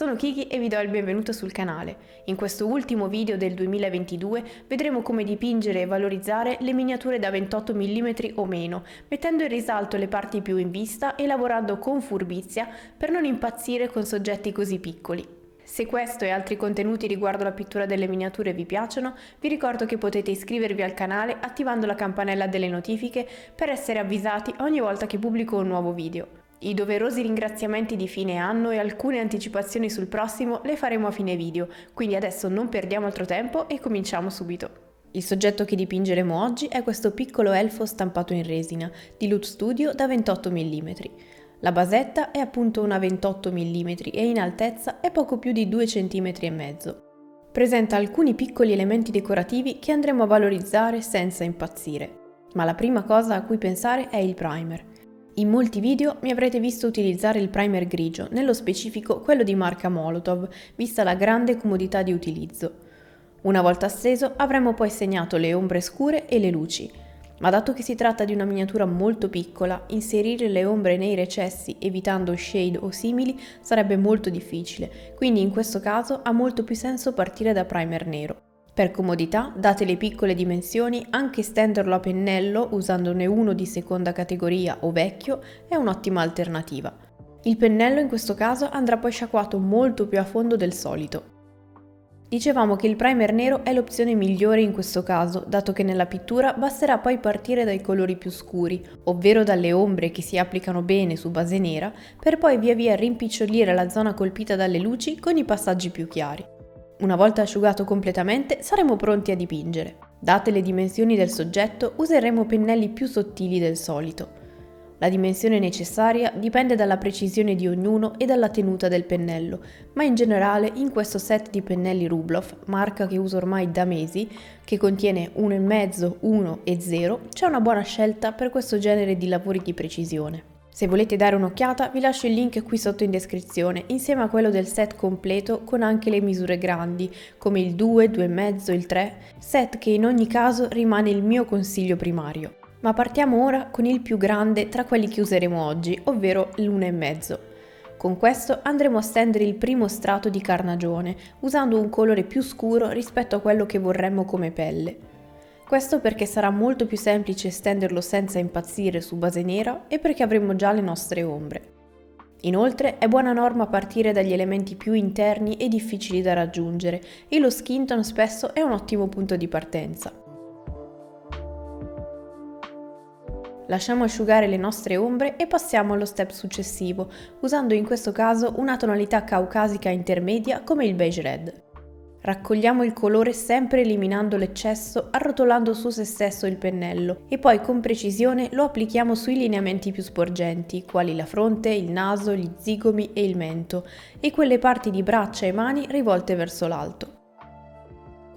sono Kiki e vi do il benvenuto sul canale. In questo ultimo video del 2022 vedremo come dipingere e valorizzare le miniature da 28 mm o meno, mettendo in risalto le parti più in vista e lavorando con furbizia per non impazzire con soggetti così piccoli. Se questo e altri contenuti riguardo la pittura delle miniature vi piacciono, vi ricordo che potete iscrivervi al canale attivando la campanella delle notifiche per essere avvisati ogni volta che pubblico un nuovo video. I doverosi ringraziamenti di fine anno e alcune anticipazioni sul prossimo le faremo a fine video, quindi adesso non perdiamo altro tempo e cominciamo subito. Il soggetto che dipingeremo oggi è questo piccolo elfo stampato in resina di Loot Studio da 28 mm. La basetta è appunto una 28 mm e in altezza è poco più di 2,5 cm. Presenta alcuni piccoli elementi decorativi che andremo a valorizzare senza impazzire. Ma la prima cosa a cui pensare è il primer. In molti video mi avrete visto utilizzare il primer grigio, nello specifico quello di marca Molotov, vista la grande comodità di utilizzo. Una volta steso avremmo poi segnato le ombre scure e le luci, ma dato che si tratta di una miniatura molto piccola, inserire le ombre nei recessi evitando shade o simili sarebbe molto difficile, quindi in questo caso ha molto più senso partire da primer nero. Per comodità, date le piccole dimensioni, anche stenderlo a pennello usandone uno di seconda categoria o vecchio è un'ottima alternativa. Il pennello in questo caso andrà poi sciacquato molto più a fondo del solito. Dicevamo che il primer nero è l'opzione migliore in questo caso, dato che nella pittura basterà poi partire dai colori più scuri, ovvero dalle ombre che si applicano bene su base nera, per poi via via rimpicciolire la zona colpita dalle luci con i passaggi più chiari. Una volta asciugato completamente saremo pronti a dipingere. Date le dimensioni del soggetto useremo pennelli più sottili del solito. La dimensione necessaria dipende dalla precisione di ognuno e dalla tenuta del pennello, ma in generale in questo set di pennelli Rubloff, marca che uso ormai da mesi, che contiene 1,5, 1 e 0, c'è una buona scelta per questo genere di lavori di precisione. Se volete dare un'occhiata vi lascio il link qui sotto in descrizione insieme a quello del set completo con anche le misure grandi come il 2, 2,5, il 3, set che in ogni caso rimane il mio consiglio primario. Ma partiamo ora con il più grande tra quelli che useremo oggi, ovvero l'1,5. Con questo andremo a stendere il primo strato di carnagione usando un colore più scuro rispetto a quello che vorremmo come pelle. Questo perché sarà molto più semplice stenderlo senza impazzire su base nera e perché avremo già le nostre ombre. Inoltre è buona norma partire dagli elementi più interni e difficili da raggiungere e lo skin tone spesso è un ottimo punto di partenza. Lasciamo asciugare le nostre ombre e passiamo allo step successivo, usando in questo caso una tonalità caucasica intermedia come il beige red. Raccogliamo il colore sempre eliminando l'eccesso, arrotolando su se stesso il pennello e poi con precisione lo applichiamo sui lineamenti più sporgenti, quali la fronte, il naso, gli zigomi e il mento, e quelle parti di braccia e mani rivolte verso l'alto.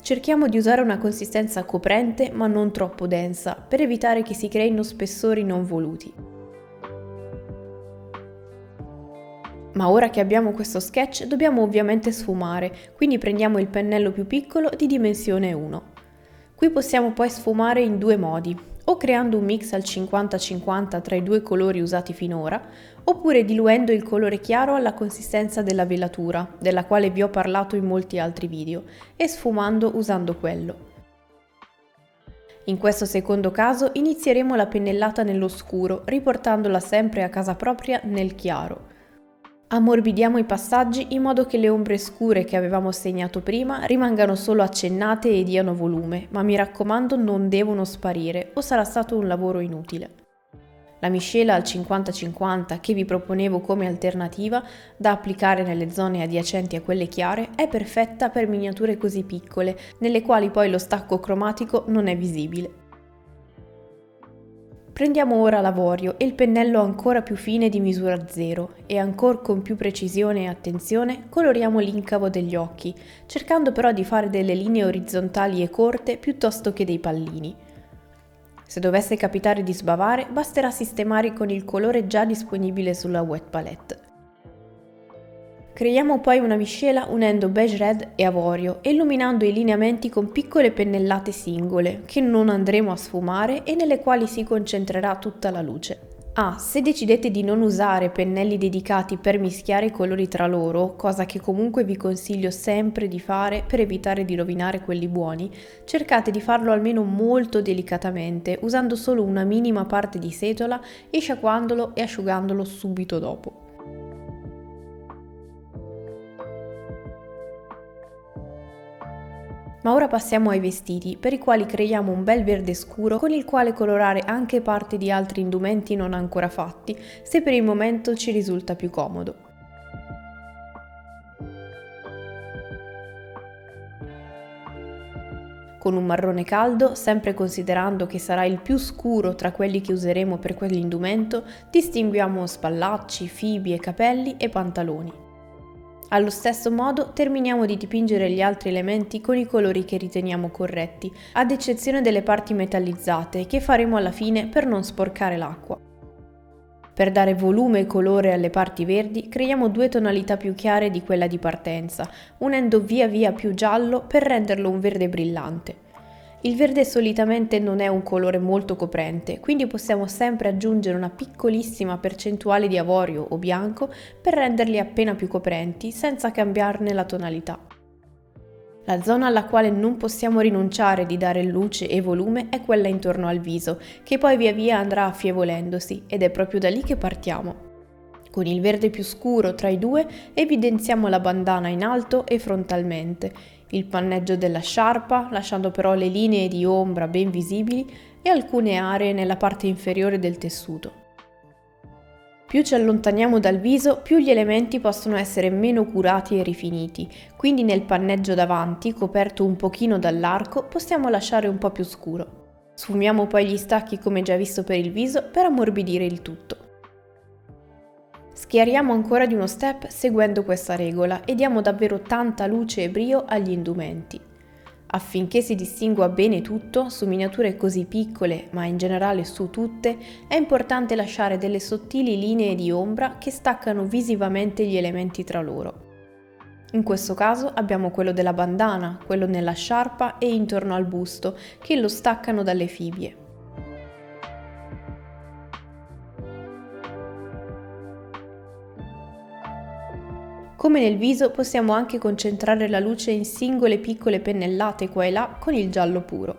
Cerchiamo di usare una consistenza coprente ma non troppo densa, per evitare che si creino spessori non voluti. Ma ora che abbiamo questo sketch dobbiamo ovviamente sfumare, quindi prendiamo il pennello più piccolo di dimensione 1. Qui possiamo poi sfumare in due modi, o creando un mix al 50-50 tra i due colori usati finora, oppure diluendo il colore chiaro alla consistenza della velatura, della quale vi ho parlato in molti altri video, e sfumando usando quello. In questo secondo caso inizieremo la pennellata nello scuro, riportandola sempre a casa propria nel chiaro. Ammorbidiamo i passaggi in modo che le ombre scure che avevamo segnato prima rimangano solo accennate e diano volume, ma mi raccomando non devono sparire o sarà stato un lavoro inutile. La miscela al 50-50 che vi proponevo come alternativa da applicare nelle zone adiacenti a quelle chiare è perfetta per miniature così piccole, nelle quali poi lo stacco cromatico non è visibile. Prendiamo ora l'avorio e il pennello ancora più fine di misura 0 e ancora con più precisione e attenzione coloriamo l'incavo degli occhi, cercando però di fare delle linee orizzontali e corte piuttosto che dei pallini. Se dovesse capitare di sbavare, basterà sistemare con il colore già disponibile sulla wet palette. Creiamo poi una miscela unendo beige red e avorio e illuminando i lineamenti con piccole pennellate singole che non andremo a sfumare e nelle quali si concentrerà tutta la luce. Ah, se decidete di non usare pennelli dedicati per mischiare i colori tra loro, cosa che comunque vi consiglio sempre di fare per evitare di rovinare quelli buoni, cercate di farlo almeno molto delicatamente, usando solo una minima parte di setola e sciacquandolo e asciugandolo subito dopo. Ma ora passiamo ai vestiti, per i quali creiamo un bel verde scuro con il quale colorare anche parte di altri indumenti non ancora fatti, se per il momento ci risulta più comodo. Con un marrone caldo, sempre considerando che sarà il più scuro tra quelli che useremo per quell'indumento, distinguiamo spallacci, fibie, capelli e pantaloni. Allo stesso modo terminiamo di dipingere gli altri elementi con i colori che riteniamo corretti, ad eccezione delle parti metallizzate che faremo alla fine per non sporcare l'acqua. Per dare volume e colore alle parti verdi creiamo due tonalità più chiare di quella di partenza, unendo via via più giallo per renderlo un verde brillante. Il verde solitamente non è un colore molto coprente, quindi possiamo sempre aggiungere una piccolissima percentuale di avorio o bianco per renderli appena più coprenti senza cambiarne la tonalità. La zona alla quale non possiamo rinunciare di dare luce e volume è quella intorno al viso, che poi via via andrà affievolendosi ed è proprio da lì che partiamo. Con il verde più scuro tra i due evidenziamo la bandana in alto e frontalmente, il panneggio della sciarpa, lasciando però le linee di ombra ben visibili e alcune aree nella parte inferiore del tessuto. Più ci allontaniamo dal viso, più gli elementi possono essere meno curati e rifiniti, quindi nel panneggio davanti, coperto un pochino dall'arco, possiamo lasciare un po' più scuro. Sfumiamo poi gli stacchi come già visto per il viso per ammorbidire il tutto. Schiariamo ancora di uno step seguendo questa regola e diamo davvero tanta luce e brio agli indumenti. Affinché si distingua bene tutto, su miniature così piccole, ma in generale su tutte, è importante lasciare delle sottili linee di ombra che staccano visivamente gli elementi tra loro. In questo caso abbiamo quello della bandana, quello nella sciarpa e intorno al busto, che lo staccano dalle fibbie. Come nel viso possiamo anche concentrare la luce in singole piccole pennellate qua e là con il giallo puro.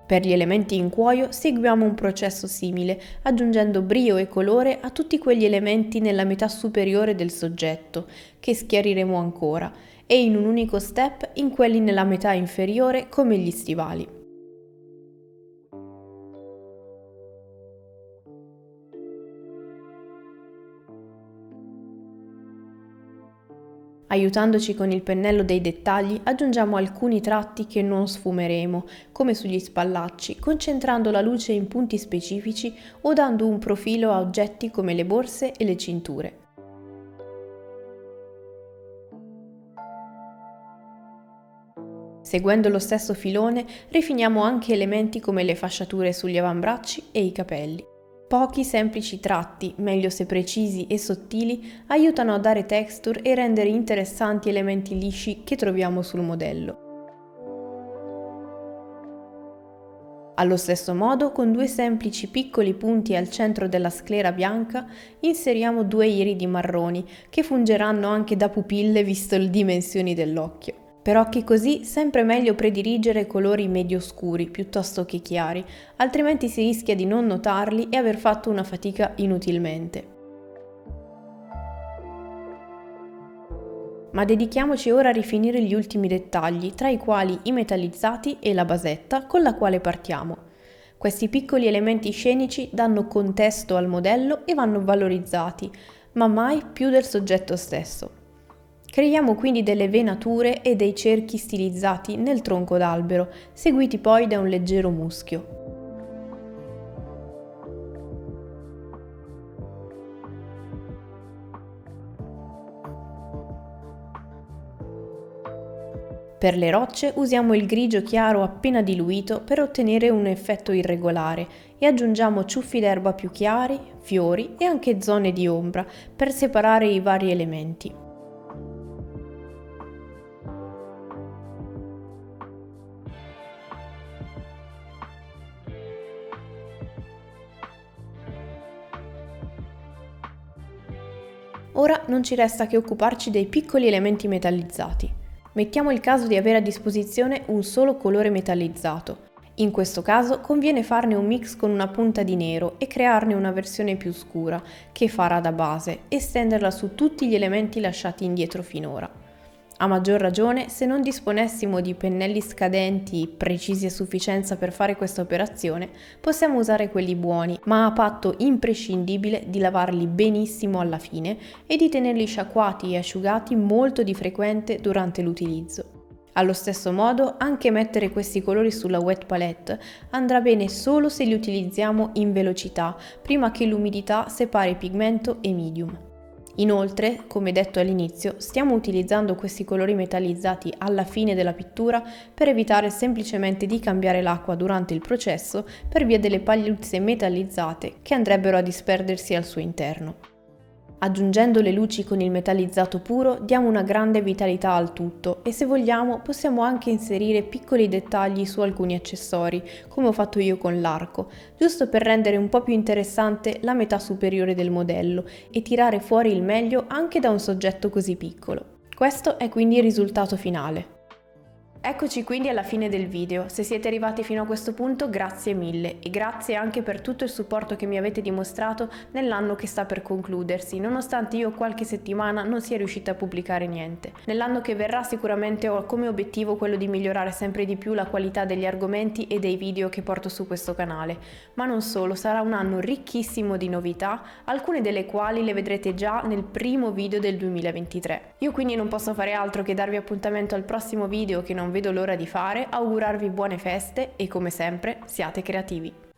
Per gli elementi in cuoio seguiamo un processo simile, aggiungendo brio e colore a tutti quegli elementi nella metà superiore del soggetto, che schiariremo ancora, e in un unico step in quelli nella metà inferiore come gli stivali. Aiutandoci con il pennello dei dettagli, aggiungiamo alcuni tratti che non sfumeremo, come sugli spallacci, concentrando la luce in punti specifici o dando un profilo a oggetti come le borse e le cinture. Seguendo lo stesso filone, rifiniamo anche elementi come le fasciature sugli avambracci e i capelli. Pochi semplici tratti, meglio se precisi e sottili, aiutano a dare texture e rendere interessanti elementi lisci che troviamo sul modello. Allo stesso modo, con due semplici piccoli punti al centro della sclera bianca, inseriamo due iridi marroni, che fungeranno anche da pupille visto le dimensioni dell'occhio. Per occhi così, sempre meglio prediligere colori medio scuri piuttosto che chiari, altrimenti si rischia di non notarli e aver fatto una fatica inutilmente. Ma dedichiamoci ora a rifinire gli ultimi dettagli, tra i quali i metallizzati e la basetta con la quale partiamo. Questi piccoli elementi scenici danno contesto al modello e vanno valorizzati, ma mai più del soggetto stesso. Creiamo quindi delle venature e dei cerchi stilizzati nel tronco d'albero, seguiti poi da un leggero muschio. Per le rocce usiamo il grigio chiaro appena diluito per ottenere un effetto irregolare e aggiungiamo ciuffi d'erba più chiari, fiori e anche zone di ombra per separare i vari elementi. Ora non ci resta che occuparci dei piccoli elementi metallizzati. Mettiamo il caso di avere a disposizione un solo colore metallizzato. In questo caso conviene farne un mix con una punta di nero e crearne una versione più scura, che farà da base, e stenderla su tutti gli elementi lasciati indietro finora. A maggior ragione, se non disponessimo di pennelli scadenti precisi a sufficienza per fare questa operazione, possiamo usare quelli buoni, ma a patto imprescindibile di lavarli benissimo alla fine e di tenerli sciacquati e asciugati molto di frequente durante l'utilizzo. Allo stesso modo, anche mettere questi colori sulla wet palette andrà bene solo se li utilizziamo in velocità, prima che l'umidità separi pigmento e medium. Inoltre, come detto all'inizio, stiamo utilizzando questi colori metallizzati alla fine della pittura per evitare semplicemente di cambiare l'acqua durante il processo per via delle pagliuzze metallizzate che andrebbero a disperdersi al suo interno. Aggiungendo le luci con il metallizzato puro diamo una grande vitalità al tutto e se vogliamo possiamo anche inserire piccoli dettagli su alcuni accessori, come ho fatto io con l'arco, giusto per rendere un po' più interessante la metà superiore del modello e tirare fuori il meglio anche da un soggetto così piccolo. Questo è quindi il risultato finale. Eccoci quindi alla fine del video. Se siete arrivati fino a questo punto, grazie mille e grazie anche per tutto il supporto che mi avete dimostrato nell'anno che sta per concludersi, nonostante io qualche settimana non sia riuscita a pubblicare niente. Nell'anno che verrà sicuramente ho come obiettivo quello di migliorare sempre di più la qualità degli argomenti e dei video che porto su questo canale, ma non solo, sarà un anno ricchissimo di novità, alcune delle quali le vedrete già nel primo video del 2023. Io quindi non posso fare altro che darvi appuntamento al prossimo video che non vedo l'ora di fare, augurarvi buone feste e come sempre siate creativi.